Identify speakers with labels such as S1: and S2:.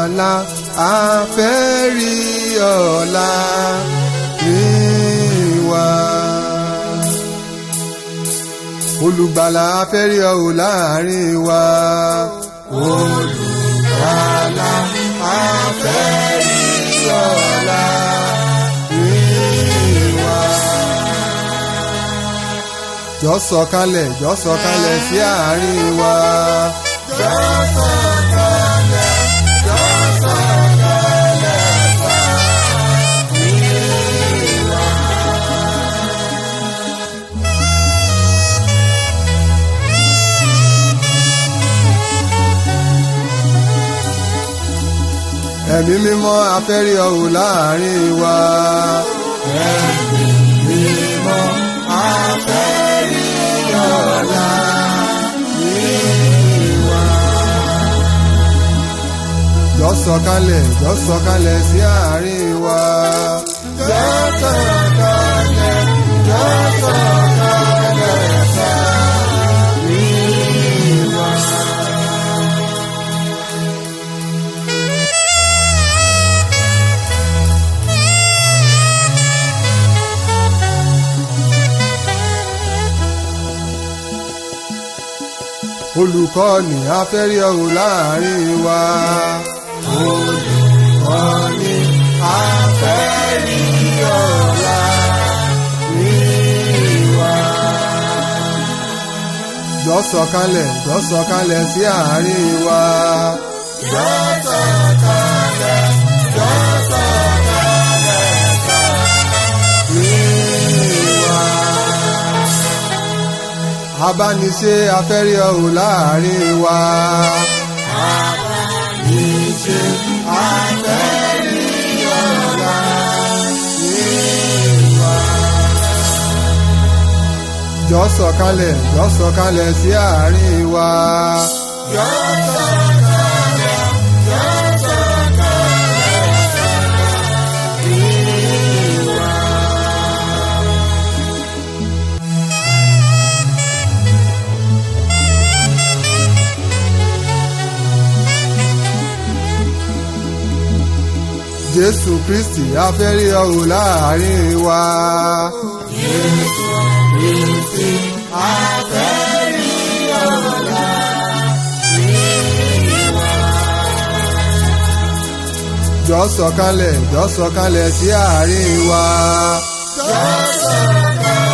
S1: Olùgbàlà a fẹ́ rí ọ láàrin wa. Olùgbàlà a fẹ́ rí ọ láàrin wa. Olùgbàlà a fẹ́ rí ọ láàrin wa. Jọ̀ọ́ sọ̀kalẹ̀ sí àárín wa. Jọ̀ọ́ sọ̀kalẹ̀ sáàárín wa. Ẹ̀mí mímọ́ a fẹ́ rí ọ láàrin wa. Ẹ̀mí mímọ́ a fẹ́ rí ọ láàrin wa. Jọ̀ọ́ sọ̀kalẹ̀ sí àárín wa. Jọ̀ọ́ sọ̀kalẹ̀ sáàárín wa. Olùkọ́ni a fẹ́ rí ọ láàrin wa. Olùkọ́ni a fẹ́ rí ọ láàrin wa. Jọ̀ọ́ sọ̀kalẹ̀ sí àárín wa. Jọ̀ọ́ sọ̀kalẹ̀ sáàárín wa. Abániṣe a fẹ́ rí ọ láàrin wa. Abániṣe a fẹ́ rí ọ láàrin wa. Jọ̀ọ́ sọ̀kalẹ̀ sí àárín wa. Jọ̀ọ́ sọ̀kalẹ̀ sáàárín wa. Jésù Kristi a fẹ́ rí ọ láàrin wa. Jésù Kristi a fẹ́ rí ọ láàrin wa. Jọ̀ọ́ sọ̀kalẹ̀ sí àárín wa. Jọ̀ọ́ sọ̀kalẹ̀.